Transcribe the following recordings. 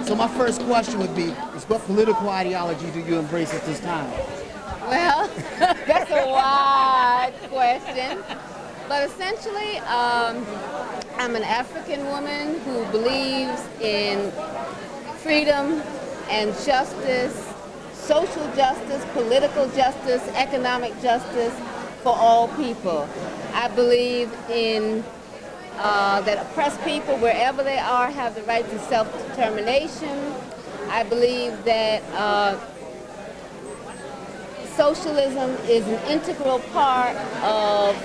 So my first question would be, is what political ideology do you embrace at this time? Well, that's a wide question. But essentially, I'm an African woman who believes in freedom and justice, social justice, political justice, economic justice for all people. I believe in that oppressed people, wherever they are, have the right to self-determination. I believe that socialism is an integral part of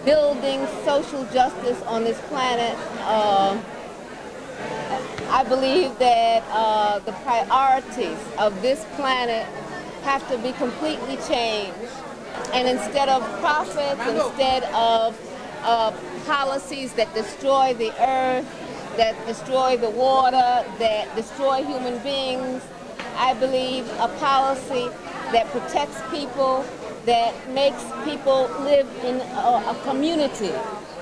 building social justice on this planet. I believe that the priorities of this planet have to be completely changed. And instead of profits, instead of policies that destroy the earth, that destroy the water, that destroy human beings, I believe a policy that protects people, that makes people live in a community,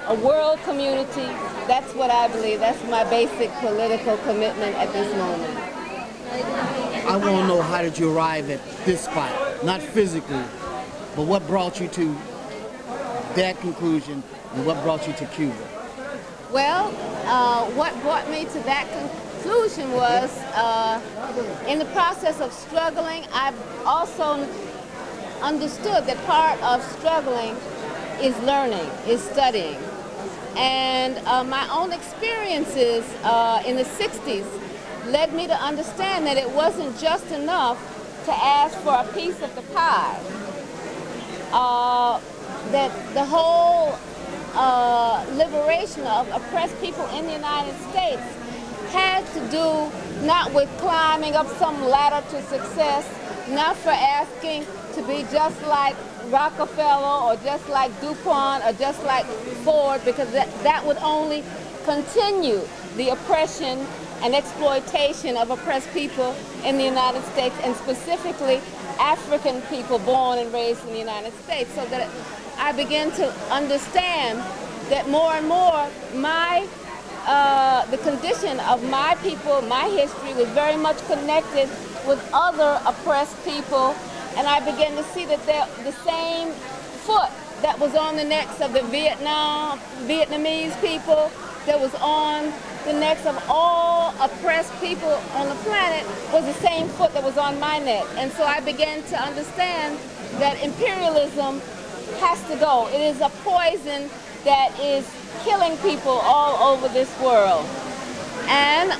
a world community. That's what I believe. That's my basic political commitment at this moment. I want to know, how did you arrive at this spot? Not physically, but what brought you to that conclusion and what brought you to Cuba? Well, what brought me to that conclusion was in the process of struggling, I've also understood that part of struggling is learning, is studying. And my own experiences in the 60s led me to understand that it wasn't just enough to ask for a piece of the pie. That the whole liberation of oppressed people in the United States had to do not with climbing up some ladder to success, not for asking to be just like Rockefeller or just like DuPont or just like Ford, because that would only continue the oppression and exploitation of oppressed people in the United States, and specifically African people born and raised in the United States. So that I began to understand that more and more the condition of my people, my history, was very much connected with other oppressed people, and I began to see that the same foot that was on the necks of the Vietnamese people, that was on the necks of all oppressed people on the planet, was the same foot that was on my neck. And so I began to understand that imperialism has to go. It is a poison that is killing people all over this world. And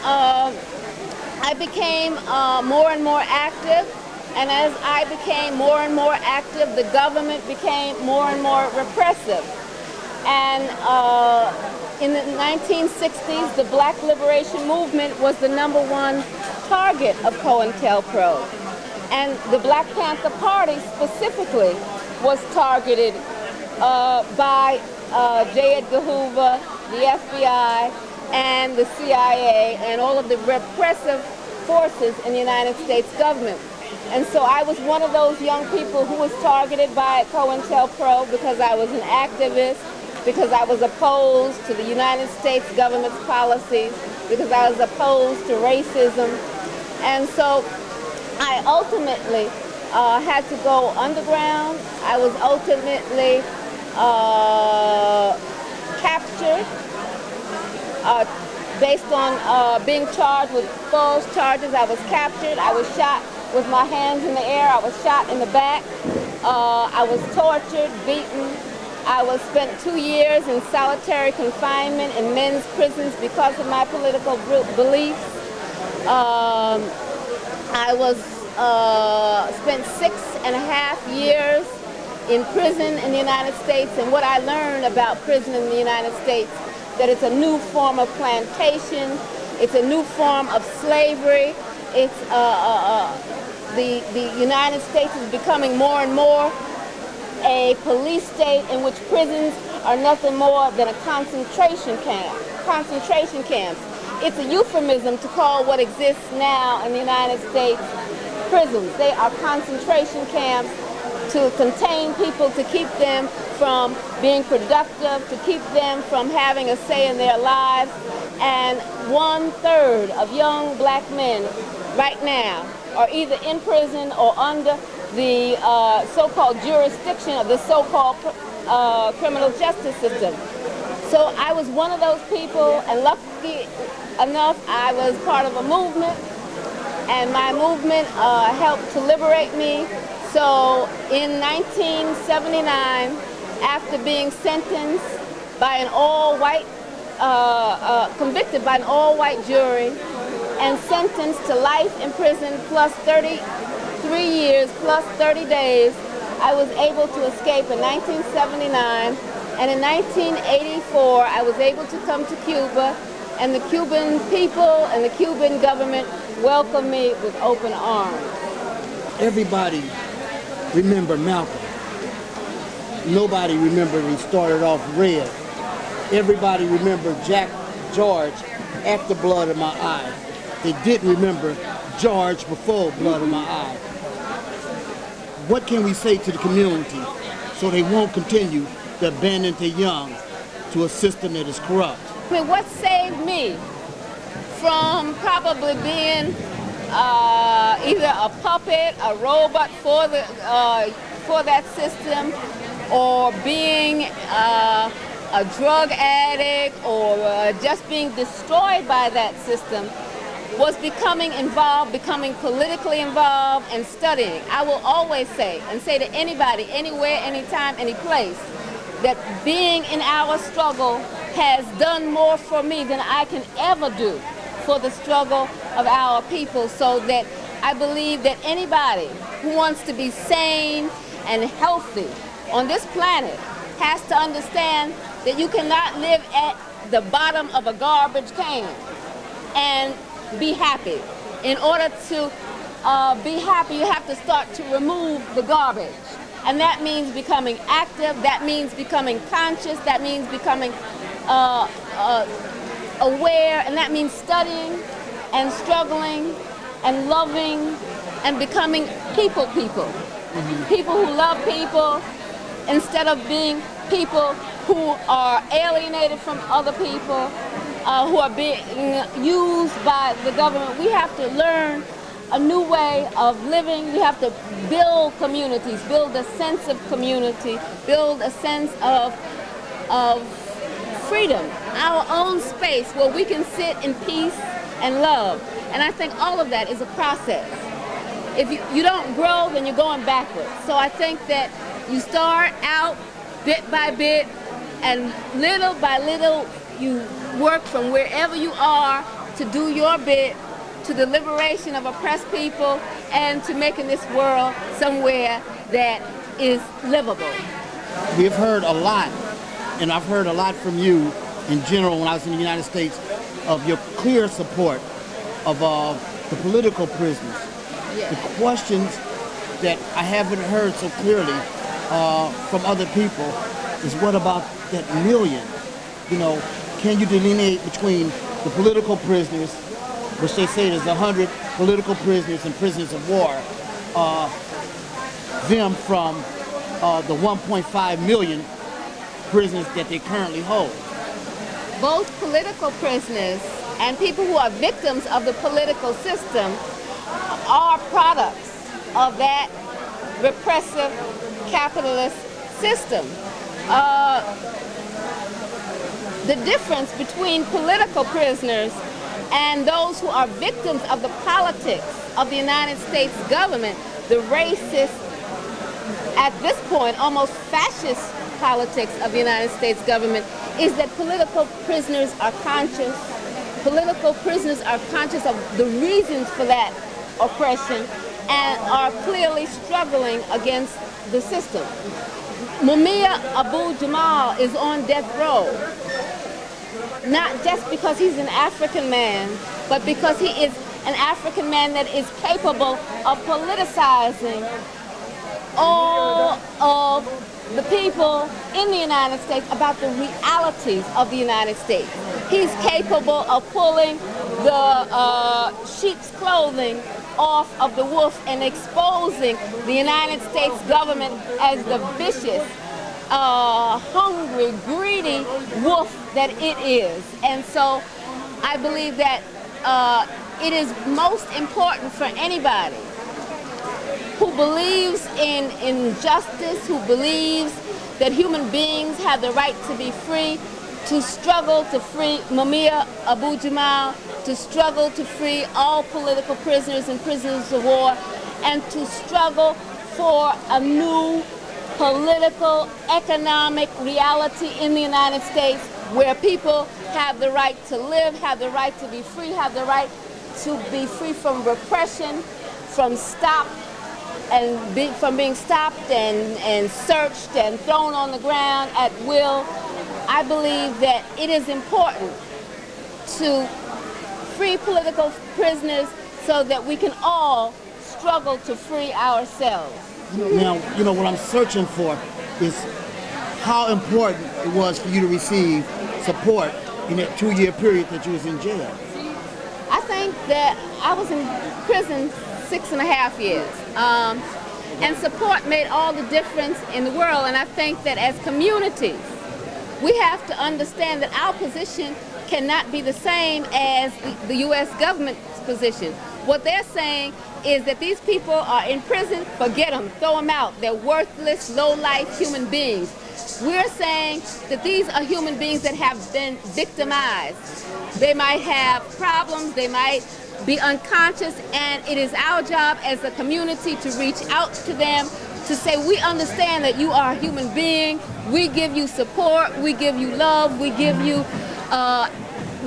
I became more and more active, and as I became more and more active, the government became more and more repressive. And in the 1960s, the Black Liberation Movement was the #1 target of COINTELPRO. And the Black Panther Party specifically was targeted by J. Edgar Hoover, the FBI, and the CIA, and all of the repressive forces in the United States government. And so I was one of those young people who was targeted by COINTELPRO because I was an activist, because I was opposed to the United States government's policies, because I was opposed to racism. And so I ultimately had to go underground. I was ultimately captured based on being charged with false charges. I was captured. I was shot with my hands in the air. I was shot in the back. I was tortured, beaten. I was spent 2 years in solitary confinement in men's prisons because of my political beliefs. I was spent 6.5 years in prison in the United States, and what I learned about prison in the United States, that it's a new form of plantation, it's a new form of slavery, it's the United States is becoming more and more a police state in which prisons are nothing more than a concentration camps. It's a euphemism to call what exists now in the United States prisons. They are concentration camps to contain people, to keep them from being productive, to keep them from having a say in their lives, and 1/3 of young black men right now are either in prison or under the so-called jurisdiction of the so-called criminal justice system. So I was one of those people, and lucky enough, I was part of a movement, and my movement helped to liberate me. So in 1979, after being sentenced by an all-white, convicted by an all-white jury, and sentenced to life in prison plus 33 years plus 30 days, I was able to escape in 1979. And in 1984, I was able to come to Cuba, and the Cuban people and the Cuban government welcomed me with open arms. Everybody remember Malcolm. Nobody remembered he started off red. Everybody remembered Jack George after Blood in My Eye. They didn't remember George before Blood in My Eye. What can we say to the community so they won't continue to abandon their young to a system that is corrupt? I mean, what saved me from probably being either a puppet, a robot for that system, or being a drug addict, or just being destroyed by that system, was becoming involved, becoming politically involved, and studying. I will always say, and say to anybody, anywhere, anytime, any place, that being in our struggle has done more for me than I can ever do for the struggle of our people, so that I believe that anybody who wants to be sane and healthy on this planet has to understand that you cannot live at the bottom of a garbage can and be happy. In order to be happy, you have to start to remove the garbage. And that means becoming active, that means becoming conscious, that means becoming aware, and that means studying and struggling and loving and becoming people. Mm-hmm. People who love people instead of being people who are alienated from other people, who are being used by the government. We have to learn a new way of living. We have to build communities, build a sense of community, build a sense of freedom, our own space where we can sit in peace and love. And I think all of that is a process. If you don't grow, then you're going backwards. So I think that you start out bit by bit, and little by little you work from wherever you are to do your bit to the liberation of oppressed people and to making this world somewhere that is livable. We've heard a lot, and I've heard a lot from you in general when I was in the United States, of your clear support of the political prisoners. Yes. The questions that I haven't heard so clearly from other people is, what about that million? You know, can you delineate between the political prisoners, which they say there's 100 political prisoners and prisoners of war, them from the 1.5 million prisoners that they currently hold? Both political prisoners and people who are victims of the political system are products of that repressive capitalist system. The difference between political prisoners and those who are victims of the politics of the United States government, the racist, at this point, almost fascist politics of the United States government, is that political prisoners are conscious. Political prisoners are conscious of the reasons for that oppression and are clearly struggling against the system. Mumia Abu-Jamal is on death row, not just because he's an African man, but because he is an African man that is capable of politicizing all of the people in the United States about the realities of the United States. He's capable of pulling the sheep's clothing off of the wolf and exposing the United States government as the vicious, hungry, greedy wolf that it is. And so I believe that it is most important for anybody who believes in justice, who believes that human beings have the right to be free, to struggle to free Mumia Abu-Jamal, to struggle to free all political prisoners and prisoners of war, and to struggle for a new political, economic reality in the United States where people have the right to live, have the right to be free, have the right to be free from repression, from from being stopped and searched and thrown on the ground at will. I believe that it is important to free political prisoners so that we can all struggle to free ourselves. Now, what I'm searching for is how important it was for you to receive support in that 2-year period that you was in jail. I think that I was in prison 6.5 years. And support made all the difference in the world. And I think that as communities, we have to understand that our position cannot be the same as the U.S. government's position. What they're saying is that these people are in prison, forget them, throw them out. They're worthless, low-life human beings. We're saying that these are human beings that have been victimized. They might have problems, they might be unconscious, and it is our job as a community to reach out to them, to say, we understand that you are a human being, we give you support, we give you love, we give you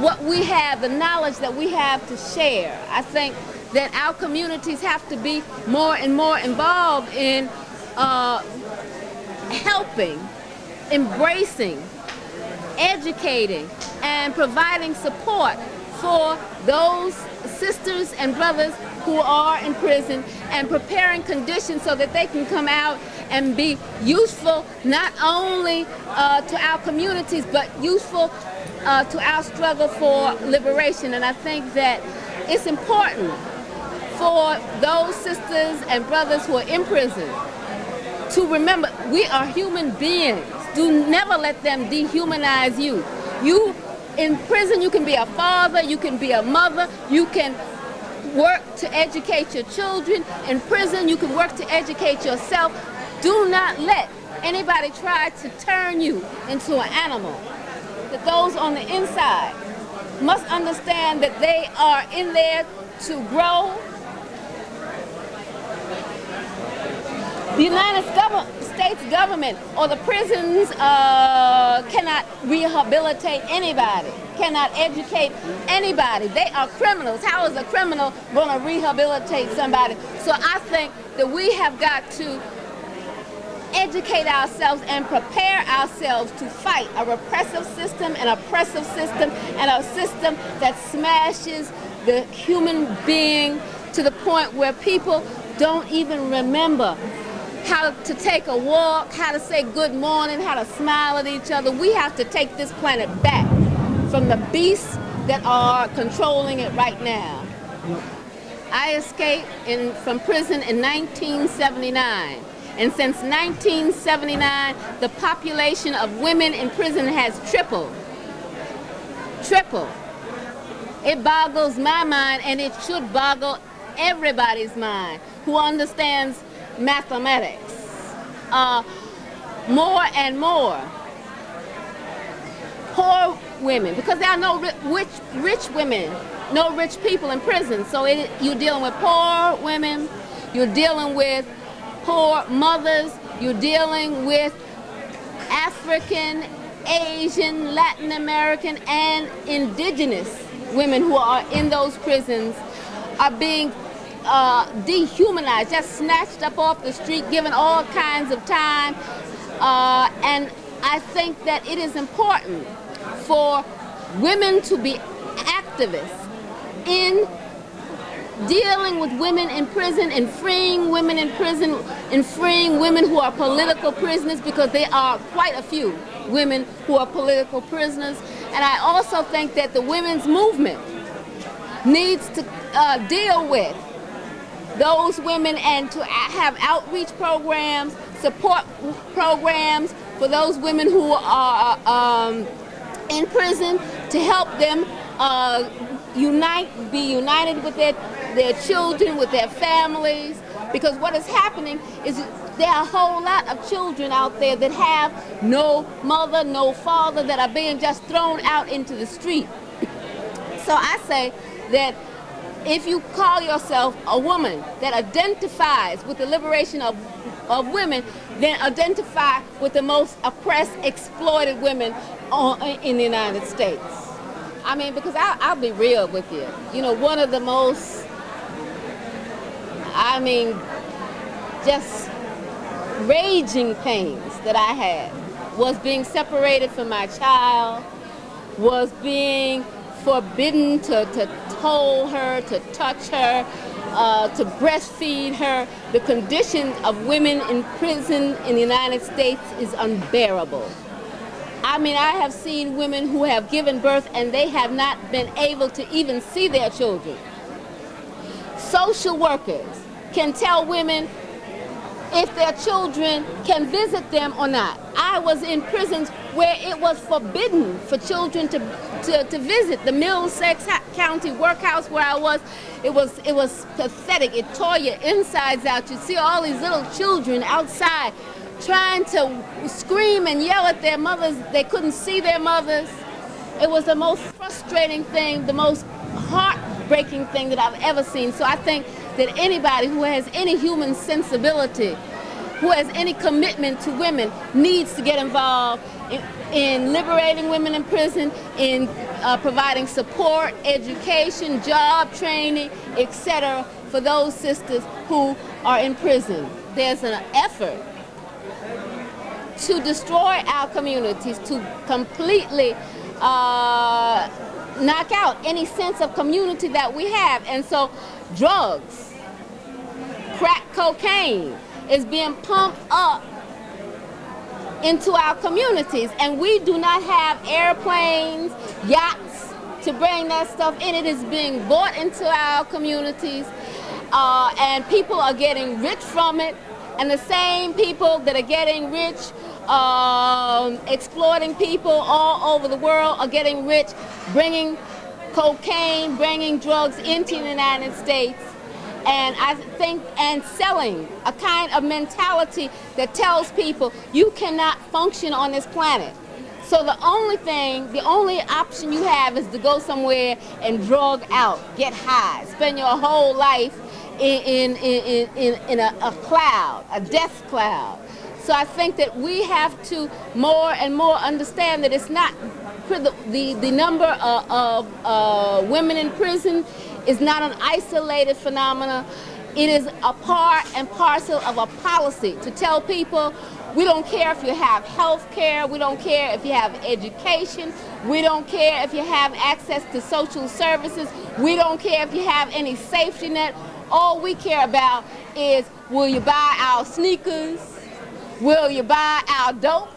what we have, the knowledge that we have to share. I think that our communities have to be more and more involved in helping, embracing, educating, and providing support for those sisters and brothers who are in prison, and preparing conditions so that they can come out and be useful not only to our communities but useful to our struggle for liberation. And I think that it's important for those sisters and brothers who are in prison to remember we are human beings. Do never let them dehumanize you. You in prison, you can be a father, you can be a mother, you can work to educate your children. In prison, you can work to educate yourself. Do not let anybody try to turn you into an animal. That those on the inside must understand that they are in there to grow. The United States government or the prisons cannot rehabilitate anybody, cannot educate anybody. They are criminals. How is a criminal going to rehabilitate somebody? So I think that we have got to educate ourselves and prepare ourselves to fight a repressive system, an oppressive system, and a system that smashes the human being to the point where people don't even remember how to take a walk, how to say good morning, how to smile at each other. We have to take this planet back from the beasts that are controlling it right now. I escaped from prison in 1979. And since 1979, the population of women in prison has tripled. Tripled. It boggles my mind, and it should boggle everybody's mind who understands mathematics. More and more poor women, because there are no rich women, no rich people in prison. So you're dealing with poor women, you're dealing with poor mothers, you're dealing with African, Asian, Latin American, and indigenous women who are in those prisons are being dehumanized, just snatched up off the street, given all kinds of time. And I think that it is important for women to be activists in dealing with women in prison and freeing women in prison and freeing women who are political prisoners, because there are quite a few women who are political prisoners. And I also think that the women's movement needs to deal with those women and to have outreach programs, support programs for those women who are in prison, to help them be united with their children, with their families, because what is happening is there are a whole lot of children out there that have no mother, no father, that are being just thrown out into the street. So I say that if you call yourself a woman that identifies with the liberation of women, then identify with the most oppressed, exploited women in the United States. I mean, because I'll be real with you. You know, one of the most, I mean, just raging pains that I had was being separated from my child, was being forbidden to hold her, to touch her, to breastfeed her. The conditions of women in prison in the United States is unbearable. I mean, I have seen women who have given birth and they have not been able to even see their children. Social workers can tell women if their children can visit them or not. I was in prisons where it was forbidden for children to visit. The Middlesex County workhouse where I was, it was pathetic. It tore your insides out. You see all these little children outside trying to scream and yell at their mothers. They couldn't see their mothers. It was the most frustrating thing, the most heartbreaking thing that I've ever seen. So I think that anybody who has any human sensibility, who has any commitment to women, needs to get involved in liberating women in prison, in providing support, education, job training, etc. for those sisters who are in prison. There's an effort to destroy our communities, to completely knock out any sense of community that we have. And so drugs, crack cocaine is being pumped up into our communities, and we do not have airplanes, yachts to bring that stuff in. It is being brought into our communities, and people are getting rich from it, and the same people that are getting rich exploiting people all over the world are getting rich, bringing cocaine, bringing drugs into the United States, and I think, and selling a kind of mentality that tells people you cannot function on this planet. So the only option you have is to go somewhere and drug out, get high, spend your whole life in a cloud, a death cloud. So I think that we have to more and more understand that it's not the number of women in prison is not an isolated phenomena. It is a part and parcel of a policy to tell people we don't care if you have health care, we don't care if you have education, we don't care if you have access to social services, we don't care if you have any safety net. All we care about is, will you buy our sneakers? Will you buy our dope?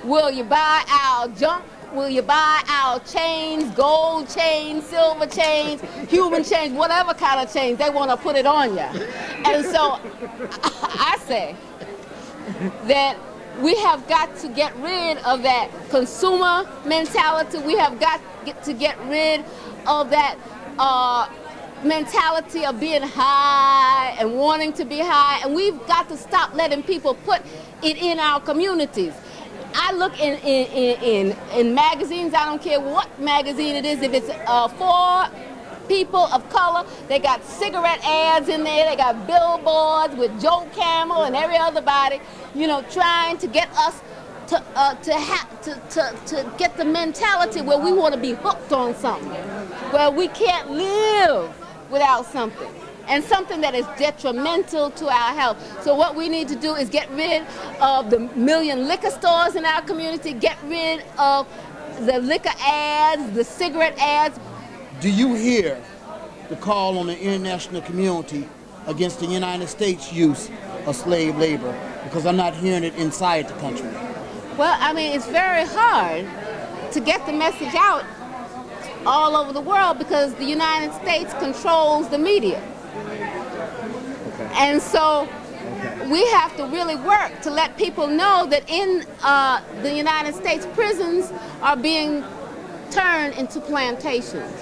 Will you buy our junk? Will you buy our chains, gold chains, silver chains, human chains, whatever kind of chains, they want to put it on you. And so I say that we have got to get rid of that consumer mentality. We have got to get rid of that mentality of being high and wanting to be high. And we've got to stop letting people put it in our communities. I look in magazines, I don't care what magazine it is, if it's for people of color, they got cigarette ads in there, they got billboards with Joe Camel and every other body, you know, trying to get us to get the mentality where we want to be hooked on something, where we can't live without something, and something that is detrimental to our health. So what we need to do is get rid of the million liquor stores in our community, get rid of the liquor ads, the cigarette ads. Do you hear the call on the international community against the United States use of slave labor? Because I'm not hearing it inside the country. Well, I mean, it's very hard to get the message out all over the world because the United States controls the media. And so we have to really work to let people know that in the United States, prisons are being turned into plantations.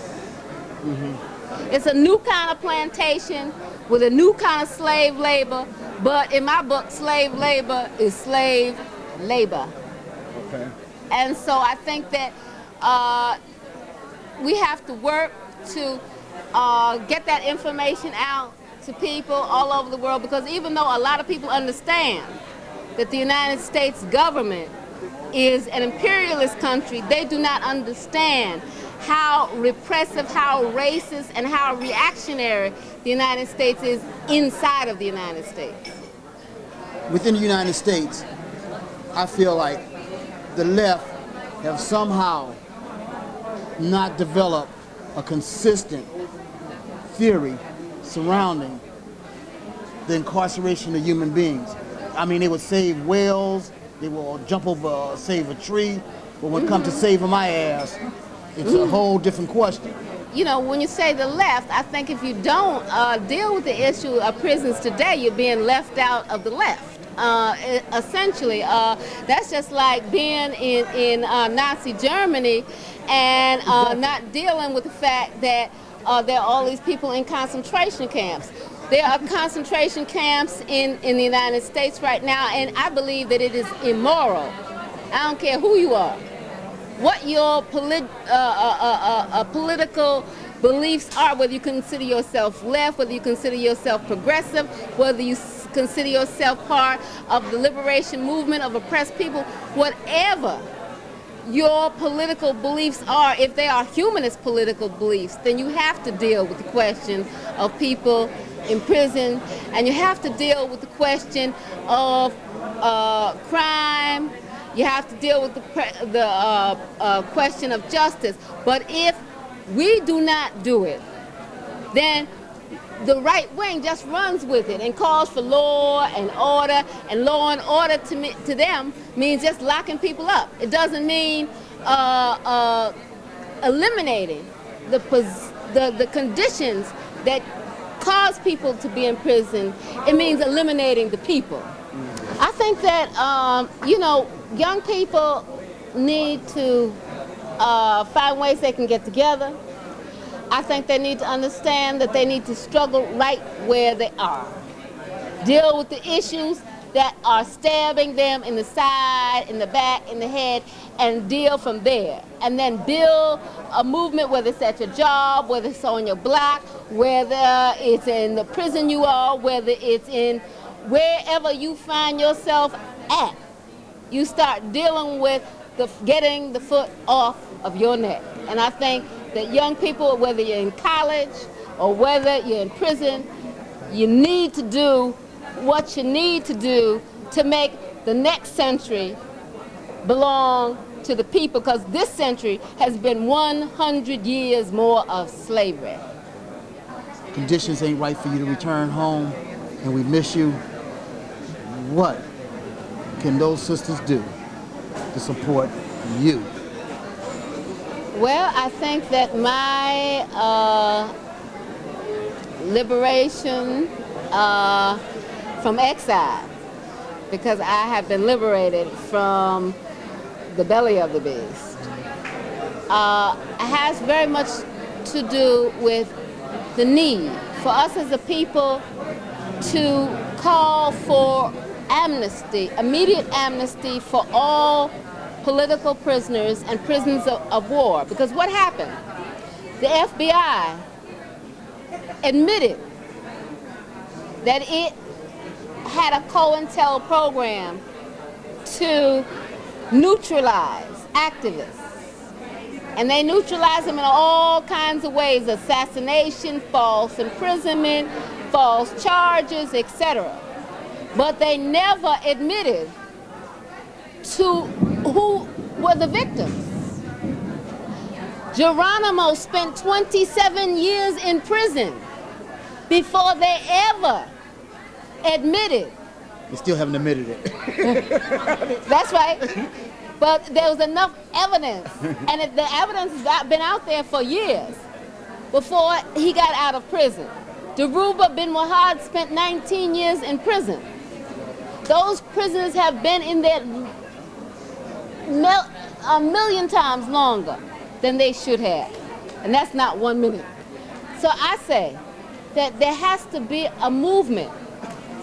It's a new kind of plantation with a new kind of slave labor, but in my book, slave labor is slave labor. Okay. And so I think that we have to work to get that information out to people all over the world, because even though a lot of people understand that the United States government is an imperialist country, they do not understand how repressive, how racist, and how reactionary the United States is inside of the United States. Within the United States, I feel like the left have somehow not developed a consistent theory surrounding the incarceration of human beings. I mean, they would save whales, they will jump over, save a tree, but when it comes to saving my ass, it's a whole different question. You know, when you say the left, I think if you don't deal with the issue of prisons today, you're being left out of the left. Essentially, that's just like being in Nazi Germany and not dealing with the fact that there are all these people in concentration camps. There are concentration camps in the United States right now, and I believe that it is immoral. I don't care who you are, what your political beliefs are, whether you consider yourself left, whether you consider yourself progressive, whether you consider yourself part of the liberation movement of oppressed people, whatever your political beliefs are, if they are humanist political beliefs, then you have to deal with the question of people in prison, and you have to deal with the question of crime. You have to deal with the question of justice. But if we do not do it, then the right wing just runs with it and calls for law and order, and law and order to them means just locking people up. It doesn't mean eliminating the conditions that cause people to be in prison. It means eliminating the people. I think that you know, young people need to find ways they can get together. I think they need to understand that they need to struggle right where they are. Deal with the issues that are stabbing them in the side, in the back, in the head, and deal from there. And then build a movement, whether it's at your job, whether it's on your block, whether it's in the prison you are, whether it's in wherever you find yourself at. You start dealing with getting the foot off of your neck. And I think that young people, whether you're in college or whether you're in prison, you need to do what you need to do to make the next century belong to the people, because this century has been 100 years more of slavery. Conditions ain't right for you to return home, and we miss you. What can those sisters do to support you? Well, I think that my liberation from exile, because I have been liberated from the belly of the beast, has very much to do with the need for us as a people to call for amnesty, immediate amnesty for all political prisoners and prisoners of war. Because what happened? The FBI admitted that it had a COINTEL program to neutralize activists. And they neutralized them in all kinds of ways: assassination, false imprisonment, false charges, etc. But they never admitted to who were the victims. Geronimo spent 27 years in prison before they ever admitted. They still haven't admitted it. That's right. But there was enough evidence, and the evidence has been out there for years before he got out of prison. Dhoruba bin Wahad spent 19 years in prison. Those prisoners have been in there a million times longer than they should have. And that's not 1 minute. So I say that there has to be a movement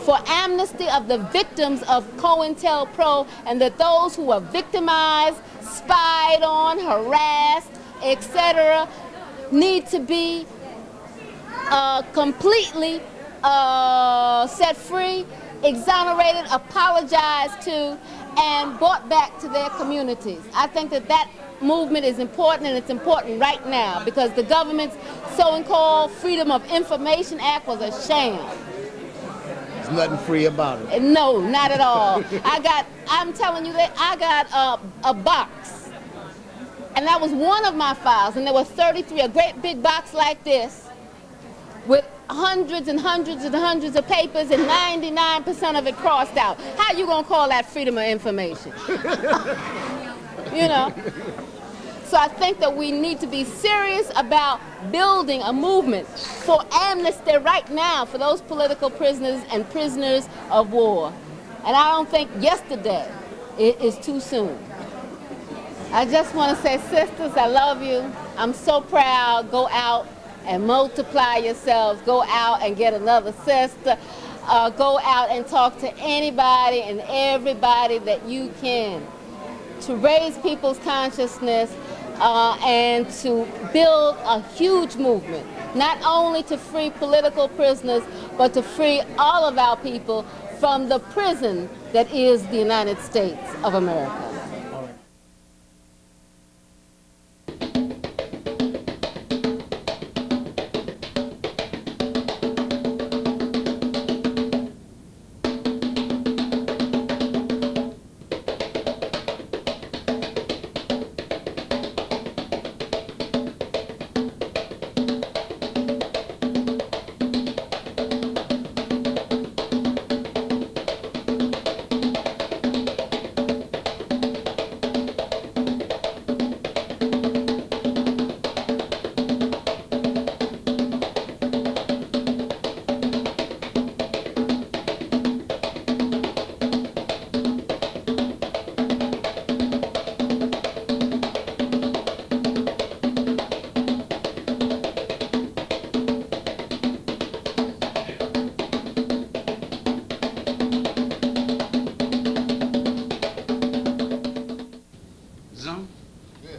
for amnesty of the victims of COINTELPRO, and that those who were victimized, spied on, harassed, etc., need to be completely set free, exonerated, apologized to, and brought back to their communities. I think that that movement is important, and it's important right now, because the government's so-called Freedom of Information Act was a sham. There's nothing free about it. No, not at all. I'm telling you that I got a box, and that was one of my files, and there was 33, a great big box like this, with hundreds and hundreds and hundreds of papers, and 99% of it crossed out. How you gonna call that freedom of information? You know? So I think that we need to be serious about building a movement for amnesty right now for those political prisoners and prisoners of war. And I don't think yesterday is too soon. I just want to say, sisters, I love you. I'm so proud. Go out and multiply yourselves. Go out and get another sister. Go out and talk to anybody and everybody that you can to raise people's consciousness and to build a huge movement, not only to free political prisoners, but to free all of our people from the prison that is the United States of America. Zoom? Yeah.